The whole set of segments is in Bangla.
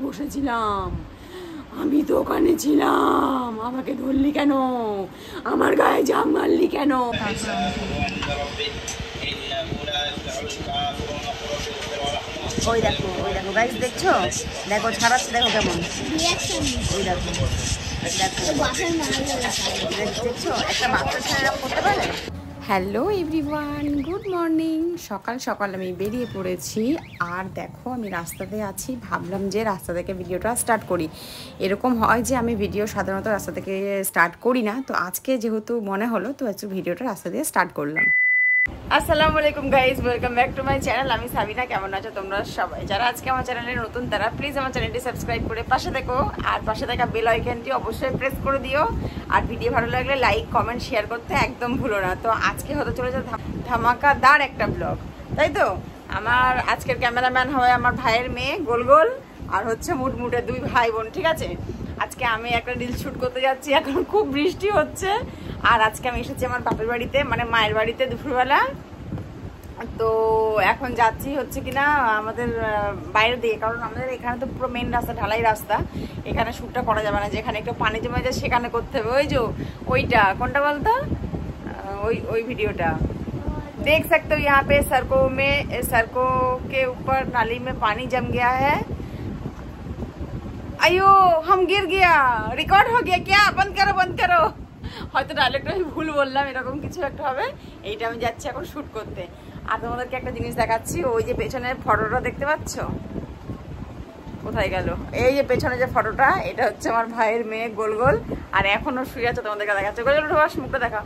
বসেছিলাম, আমি তো ওখানে ছিলাম। আমাকে ধরলি কেন? আমার গায়ে জাম মারলি কেন? ওই দেখো গাইস, দেখছো? দেখো ছাড়াচ্ছে, দেখো কেমন। ওই দেখো দেখছো, একটা বাচ্চা ছেলেরা করতে পারে। Hello everyone, good morning. সকাল সকাল আমি বেরিয়ে পড়েছি, আর দেখো আমি রাস্তাতে আছি। ভাবলাম যে রাস্তা থেকে ভিডিওটা স্টার্ট করি। এরকম হয় যে আমি ভিডিও সাধারণত রাস্তা থেকে স্টার্ট করি না, তো আজকে যেহেতু মনে হলো তো একটু ভিডিওটা রাস্তা দিয়ে স্টার্ট করলাম। আসসালামু আলাইকুম guys, welcome back to my channel. আমি সাবিনা। কেমন আছো তোমরা সবাই? যারা আজকে আমার চ্যানেলে নতুন তারা প্লিজ আমার চ্যানেলটি সাবস্ক্রাইব করে পাশে দেখো, আর পাশে থাকা বেল আইকনটি অবশ্যই প্রেস করে দিও। আর ভিডিও ভালো লাগলে লাইক কমেন্ট শেয়ার করতে একদম ভুলো না। তো আজকে হতে চলেছে ধামাকাদার একটা ব্লগ, তাই তো? আমার আজকের ক্যামেরাম্যান হবে আমার ভাইয়ের মেয়ে গোলগোল, আর হচ্ছে মুটমুটে দুই ভাই বোন, ঠিক আছে? আজকে আমি একটা রিল শুট করতে যাচ্ছি। এখন খুব বৃষ্টি হচ্ছে, আর আজকে আমি এসেছি আমার বাপের বাড়িতে, মানে মায়ের বাড়িতে দুপুরবেলা। তো এখন যাচ্ছি হচ্ছে কিনা আমাদের বাইরে দিয়ে, কারণ আমাদের এখানে তো পুরো মেন রাস্তা, ঢালাই রাস্তা, এখানে শ্যুটটা করা যাবে না। যেখানে একটু পানি জমে যায় সেখানে করতে হবে। ওই যে ওইটা কোনটা বলতো, ওই ভিডিওটা देख सकते हो। यहाँ पे सड़कों के ऊपर नाली में पानी जम गया है। अयो हम गिर गया, रिकॉर्ड हो गया क्या? बंद करो। হয়তো ডাইরেক্টর আমি ভুল বললাম, এরকম কিছু একটা হবে। এইটা আমি যাচ্ছি এখন শ্যুট করতে। আর তোমাদেরকে একটা জিনিস দেখাচ্ছি, ওই যে পেছনের ফটোটা দেখতে পাচ্ছ, কোথায় গেল? এই যে পেছনে যে ফটোটা, এটা হচ্ছে আমার ভাইয়ের মেয়ে গোলগোল, আর এখনো শুয়ে আছে। তোমাদেরকে দেখাচ্ছে। গোলগোল ঢোকাস, মুখটা দেখা।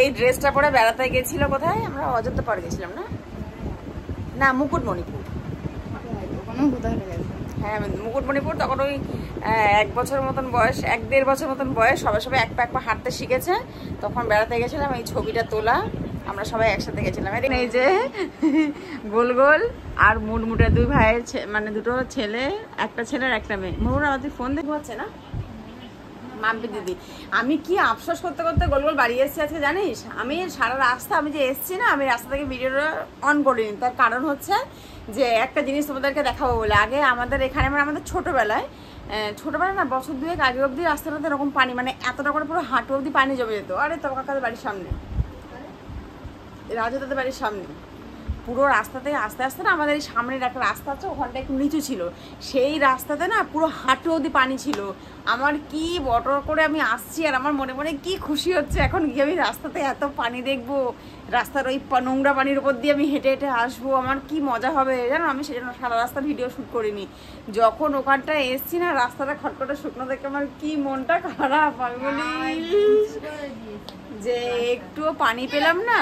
এই ড্রেসটা পরে বেড়াতে গেছিল কোথায়? আমরা অযোধ্যা পাড়ে গেছিলাম না মুকুটমণিপুর। হ্যাঁ মুকুটমণিপুর। তখন ওই 1 বছরের মতন বয়স, 1-1.5 বছর মতন বয়স, সবাই এক পা হাঁটতে শিখেছে। তখন বেড়াতে গেছিলাম, এই ছবিটা তোলা, আমরা সবাই একসাথে গেছিলাম। এই যে গোলগোল আর মুটমুটে দুই ভাইয়ের, মানে দুটো ছেলে, একটা ছেলের একটা মেয়ে। মোরা আমাদের ফোন দেখতে পাচ্ছে না মাম্পি দিদি। আমি কি আফসোস করতে করতে গোলগোল বাড়ি এসেছি আজকে, জানিস? আমি সারা রাস্তা, আমি যে এসছি না, আমি রাস্তা থেকে ভিডিওটা অন করিনি। তার কারণ হচ্ছে যে একটা জিনিস তোমাদেরকে দেখাবো বলে। আগে আমাদের এখানে, মানে আমাদের ছোটোবেলায় না, বছর 2 আগে অবধি রাস্তাটাতে এরকম পানি, মানে এতটা করে পুরো হাঁটু অবধি পানি জমে যেত। আরে তোর কাকাদের বাড়ির সামনে, রাজু দাদের বাড়ির সামনে পুরো রাস্তাতে আস্তে আস্তে না, আমাদের এই সামনের একটা রাস্তা আছে, ওখানটা একটু নিচু ছিল, সেই রাস্তাতে না পুরো হাঁটু অবধি পানি ছিল। আমার কি বটর করে আমি আসছি, আর আমার মনে মনে কি খুশি হচ্ছে, এখন গিয়ে আমি রাস্তাতে এত পানি দেখবো, রাস্তার ওই নোংরা পানির উপর দিয়ে আমি হেঁটে হেঁটে আসবো, আমার কি মজা হবে জানো। আমি সেজন্য সারা রাস্তা ভিডিও শ্যুট করিনি। যখন ওখানটা এসছি না, রাস্তাটা খটখটে শুকনো দেখে আমার কি মনটা খারাপ। আমি বলি যে একটুও পানি পেলাম না।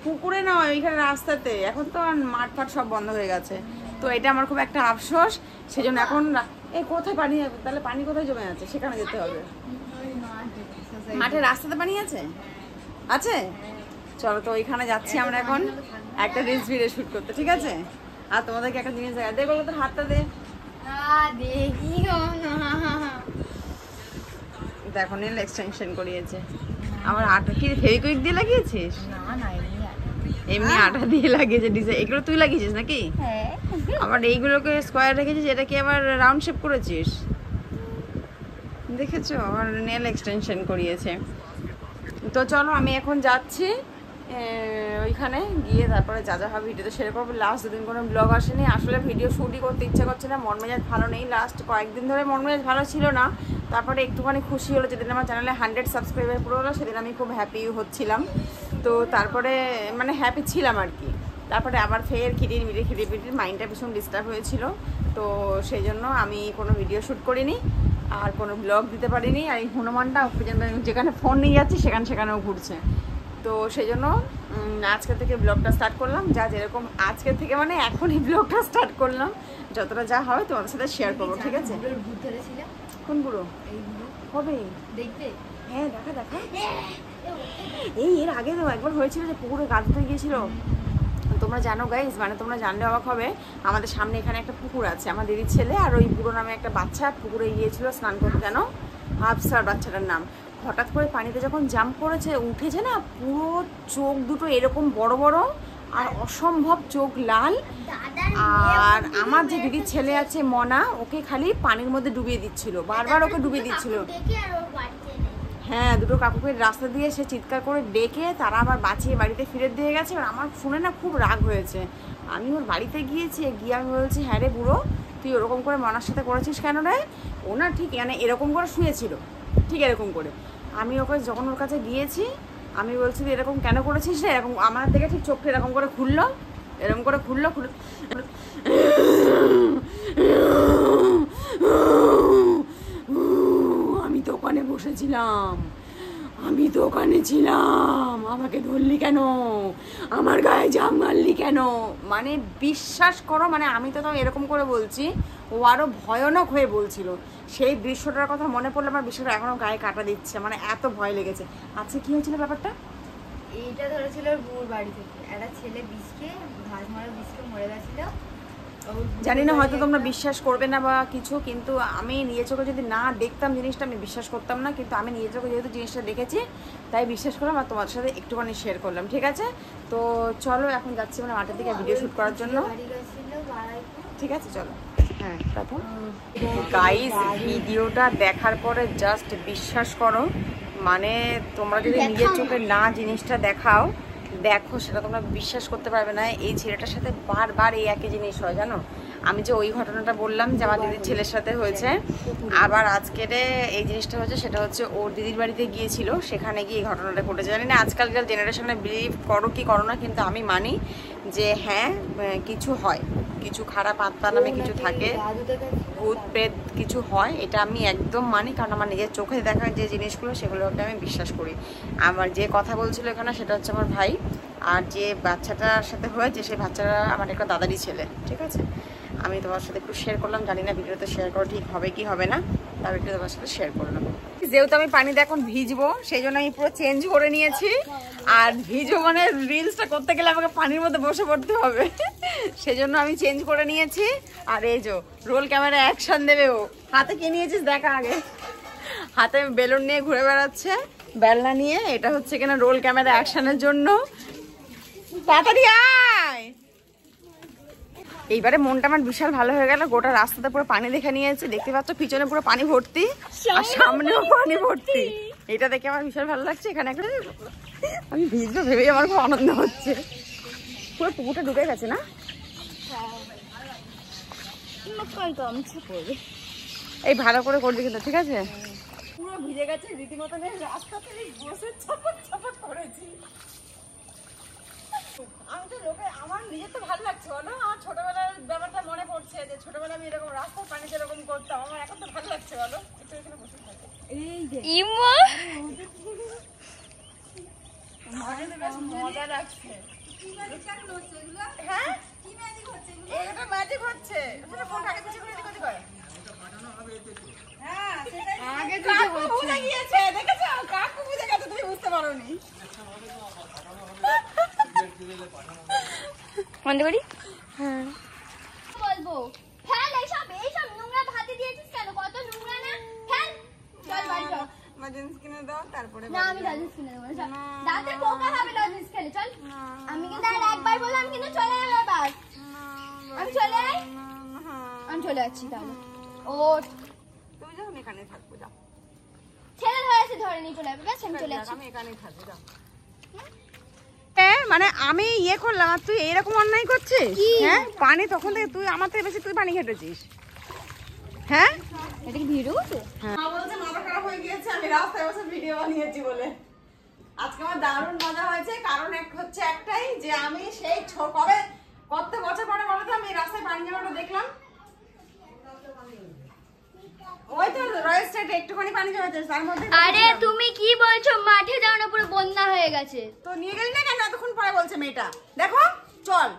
পুকুরে নয়, ওইখানে রাস্তাতে। এখন তো মাঠ ফাট সব বন্ধ হয়ে গেছে, তো এটা আমার খুব একটা আফসোস। সেজন্য এখন এই কোথায় পানি, তাহলে পানি কোথায় জমে আছে, সেখানে যেতে হবে। মাঠের রাস্তাতে পানি আছে? চলো তো ওইখানে যাচ্ছি আমরা এখন একটা রিলস ভিডিও শুট করতে, ঠিক আছে? আর তোমাদেরকে একটা জিনিস দেখা, দেখো তোর হাতটা দে। দেখো নেল এক্সটেনশন করিয়েছে আমার। আটা কি ফেভিকুইক দিয়ে লাগিয়েছিস? এমনি আটা দিয়ে লাগিয়েছে ডিজাইন। এগুলো তুই লাগিয়েছিস নাকি? আবার এইগুলোকে স্কোয়ার রেখেছিস, এটা কি আবার রাউন্ড শেপ করেছিস? দেখেছো, আমার নেল এক্সটেনশন করিয়েছে। তো চলো আমি এখন যাচ্ছি ওইখানে গিয়ে তারপরে যা হবে ভিডিওতে শেয়ার করবো। লাস্ট 2 দিন কোনো ব্লগ আসেনি, আসলে ভিডিও শ্যুটই করতে ইচ্ছা করছে না, মন মেজাজ ভালো নেই। লাস্ট কয়েকদিন ধরে মন মেজাজ ভালো ছিল না, তারপরে একটুখানি খুশি হলো যেদিন আমার চ্যানেলে 100 সাবস্ক্রাইবার পুরো হলো, সেদিন আমি খুব হ্যাপি হচ্ছিলাম। তো তারপরে মানে হ্যাপি ছিলাম আর কি। তারপরে আবার ফের খিটির মাইন্ডটা ভীষণ ডিস্টার্ব হয়েছিল, তো সেই জন্য আমি কোনো ভিডিও শ্যুট করিনি আর কোনো ব্লগ দিতে পারিনি। আর এই হনুমানটা যেখানে ফোন নিয়ে যাচ্ছি সেখানেও ঘুরছে, তো সেই জন্য আজকে থেকে ব্লগটা স্টার্ট করলাম। যেরকম আজকে থেকে মানে এখনই ব্লগটা স্টার্ট করলাম, যতটা যা হয় তোমাদের সাথে শেয়ার করবো, ঠিক আছে? কোন বুড়ো হবে দেখবে? হ্যাঁ দেখা এই এর আগে তো একবার হয়েছিল যে পুকুরে গা ধুতে গিয়েছিল, তোমরা জানো গাইজ, মানে তোমরা জানলে অবাক হবে। আমাদের সামনে এখানে একটা পুকুর আছে, আমার দিদির ছেলে আর ওই বুড়ো নামে একটা বাচ্চা পুকুরে গিয়েছিল স্নান করতে, জানো? আফসার বাচ্চাটার নাম। হঠাৎ করে পানিতে যখন জাম্প করেছে উঠেছে না, পুরো চোখ দুটো এরকম বড় বড় আর অসম্ভব চোখ লাল। আর আমার যে দিদির ছেলে আছে মনা, ওকে খালি পানির মধ্যে ডুবিয়ে দিচ্ছিল, বারবার ওকে ডুবিয়ে দিচ্ছিল। হ্যাঁ, দুটো কাকুকে রাস্তা দিয়ে সে চিৎকার করে ডেকে তারা আবার বাঁচিয়ে বাড়িতে ফিরে দিয়ে গেছে। আর আমার শুনে না খুব রাগ হয়েছে। আমি ওর বাড়িতে গিয়েছি, গিয়ে আমি বলছি, হ্যাঁ রে বুড়ো, তুই ওরকম করে মনার সাথে করেছিস কেন রে? ও না ঠিক মানে এরকম করে শুয়েছিল, ঠিক এরকম করে। আমি ওকে যখন ওর কাছে গিয়েছি আমি বলছি এরকম কেন করেছিস রে? এরকম আমার থেকে ঠিক চোখটা এরকম করে খুললো, এরকম করে খুললো। আমি তো ওখানে বসেছিলাম, আমি তো ওখানে ছিলাম, আমাকে ধরলি কেন? আমার গায়ে জাম মারলি কেন? মানে বিশ্বাস করো, মানে আমি তো তাও এরকম করে বলছি, ও আরও ভয়ানক হয়ে বলছিল। সেই দৃশ্যটার কথা মনে পড়লে আমার বিষয়টা এখনও গায়ে কাটা দিচ্ছে, মানে এত ভয় লেগেছে। আচ্ছা কি হয়েছিল ব্যাপারটা? এইটা ধরেছিল বুড় বাড়ি থেকে একটা ছেলে বিষকে, ঘাস মারা বিষকে মরে গেছিল। জানি না হয়তো তোমরা বিশ্বাস করবে না বা কিছু, কিন্তু আমি নিজের চোখে যদি না দেখতাম জিনিসটা আমি বিশ্বাস করতাম না। কিন্তু আমি নিজের চোখে যেহেতু জিনিসটা দেখেছি তাই বিশ্বাস করলাম আর তোমার সাথে একটুখানি শেয়ার করলাম। ঠিক আছে, তো চলো এখন যাচ্ছি মানে মাঠের দিকে ভিডিও শ্যুট করার জন্য। ঠিক আছে চলো। হ্যাঁ প্রথম গাইস ভিডিওটা দেখার পরে জাস্ট বিশ্বাস করো, মানে তোমরা যদি নিজের চোখে না জিনিসটা দেখো সেটা তোমরা বিশ্বাস করতে পারবে না। এই ছেলেটার সাথে বারবার এই একই জিনিস হয় জানো। আমি যে ওই ঘটনাটা বললাম যে আমার দিদির ছেলের সাথে হয়েছে, আবার আজকের এই জিনিসটা হচ্ছে সেটা হচ্ছে ওর দিদির বাড়িতে গিয়েছিল, সেখানে গিয়ে এই ঘটনাটা ঘটেছে। জানি না আজকালকার জেনারেশনে বিলিভ করো কি করো না, কিন্তু আমি মানি যে হ্যাঁ কিছু হয়, কিছু খারাপ আত্মা নামে কিছু থাকে, ভূত প্রেত কিছু হয়, এটা আমি একদম মানি। কারণ আমার নিজের চোখে দেখা যে জিনিসগুলো সেগুলোকে আমি বিশ্বাস করি। আমার যে কথা বলছিল এখানে সেটা হচ্ছে আমার ভাই, আর যে বাচ্চাটার সাথে হয়েছে সেই বাচ্চাটা আমার একটা দাদারই ছেলে। ঠিক আছে, আমি তোমার সাথে একটু শেয়ার করলাম, জানি না ভিডিওতে শেয়ার করা ঠিক হবে কি হবে না, তবে একটু তোমার সাথে শেয়ার করলাম। যেহেতু আমি পানিতে এখন ভিজবো সেই জন্য আমি পুরো চেঞ্জ করে নিয়েছি। আর ভিজবো মানে রিলসটা করতে গেলে আমাকে পানির মধ্যে বসে পড়তে হবে, সেই জন্য আমি চেঞ্জ করে নিয়েছি। আর এই যে রোল ক্যামেরা অ্যাকশন দেবে, ও হাতে কি নিয়েছিস দেখা আগে, হাতে বেলুন নিয়ে ঘুরে বেড়াচ্ছে, বেলনা নিয়ে। এটা হচ্ছে কিনা রোল ক্যামেরা অ্যাকশনের জন্য। তাড়াতাড়ি আয়। এইবারে মনটা আমার বিশাল ভালো হয়ে গেল, গোটা রাস্তাতে পুরো পানি দেখে নিয়েছে। দেখতে পাচ্ছ পিছনে পুরো পানি ভর্তি আর সামনেও পানি ভর্তি, এটা দেখে আমার বিশাল ভালো লাগছে। এখানে একটা আমি ভিজবো ভেবেই আমার খুব আনন্দ হচ্ছে। পুরো পুকুরটা ঢুকে গেছে না? এই ভালো করে করবি কিন্তু, ঠিক আছে? পুরো ভিজে গেছে রীতিমতো, রাস্তাতে বসে ছপট ছপট করেছি। আমি তো লোকে, আমার নিজের তো ভালো লাগছে বলো, আমার ছোটবেলার ব্যাপারটা মনে পড়ছে যে ছোটবেলা আমি এরকম রাস্তার পানিতে এরকম করতাম। আমার এখন তো ভালো লাগছে বলো, একটু এখানে বসে থাকো। এই যে মজা লাগছে। হ্যাঁ এটা ম্যাজিক হচ্ছে, ফোন আগে পিছিয়ে করে দিকে করে। হ্যাঁ আগে কাকু বুঝে গিয়েছে, দেখেছো কাকু বুঝে গেছে, তুমি বুঝতে পারোনি। বন্ধ করি। হ্যাঁ বলবো ফেল, এইসব নোংরা ভাতে দিয়েছিস কেন? কত নোংরা না, ফেল। চল বাড়ি চল, লজেন্স কিনে দাও তারপরে। না আমি লজেন্স কিনে দেবো না, দাঁতে পোকা হবে লজেন্স খেলে। চল, আমি কিন্তু আর একবার বললাম কিন্তু চলে গেল বাস। আমি চলে যাই, আমি চলে যাচ্ছি তাহলে। ও তুমি যখন এখানে থাকবো যাও, ছেলে ধরেছে ধরে নিয়ে চলে যাবে, বেশ আমি চলে যাচ্ছি। আমি এখানেই থাকবো যাও। মানে আমি ইয়ে করলাম আর তুই এইরকম অন্যায় করছিস? হ্যাঁ পানি তখন থেকে তুই আমার থেকে বেশি তুই পানি ঘেটেছিস। হ্যাঁ এটা কি ভিডিও করছে? মা বলছে মাথা খারাপ হয়ে গিয়েছে আমি রাস্তায় বসে ভিডিও বানিয়েছি বলে। আজকে আমার দারুণ মজা হয়েছে, কারণ হচ্ছে একটাই যে আমি সেই কবে কত বছর পরে বলো তো আমি রাস্তায় পানি জমাটা দেখলাম। ওই তো রয়্যাল স্টেটে একটুখানি পানি জমেছে তার মধ্যে। আরে তুমি কি বলছো? মাঠে যাও না, পুরো বন্যা হয়ে গেছে। তো নিয়ে গেলি না কেন? এতক্ষণ পরে বলছে মেয়েটা। দেখো চল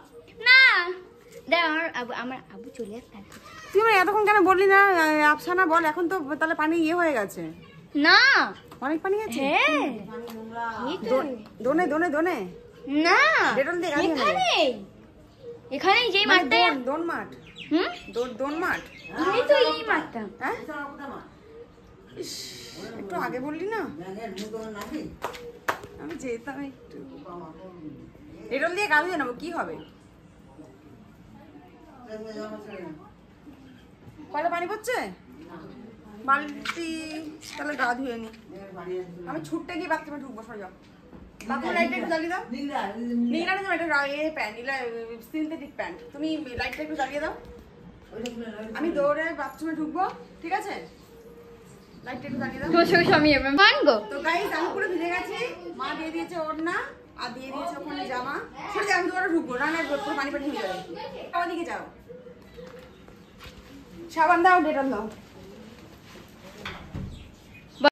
না দেখ, আমার আবু চলে আসছে। তুই মানে এতক্ষণ কেন বললি না? আফসানা বল, এখন তো তাহলে পানি ইয়ে হয়ে গেছে না, অনেক পানি আছে। হ্যাঁ দোনে দোনে দোনে না, ডেটল দিয়ে গাড়ি এখানে এখানেই যেই মাঠটা, দোন মাঠ, দোন মাঠ, এই তো এই মাঠটা। হ্যাঁ ইস, একটু আগে বললি না, আমি যেতাম একটু। ডেটল দিয়ে গা ধুয়ে নেবো, কি হবে? কয়টা পানি পড়ছে? বালতি, তাহলে গা ধুয়ে নি। আমি ছুটতে গিয়ে বাথরুমে ঢুকবো, সরে যাও। বাথরুমে লাইটটা একটু জ্বালিয়ে দাও। নীলা না, এটা প্যান্ট, নীলা সিনথেটিক প্যান্ট। তুমি লাইটটা একটু জ্বালিয়ে দাও। আমি দৌড়ে বাথরুমে ঢুকবো, ঠিক আছে? লাইটটা একটু জ্বালিয়ে দাও। তোমার সঙ্গে স্বামী মানগো। তো গাইস, আমি পুরো ভিজে গেছি। মা দিয়ে দিয়েছে ওড়না আর দিয়ে দিয়েছে ওখানে জামা। সরে যাও, আমি দৌড়ে ঢুকবো, না না পুরো পানি পানি হয়ে যাবে। আমার দিকে যাও, সাবান দাও, ডেটল দাও।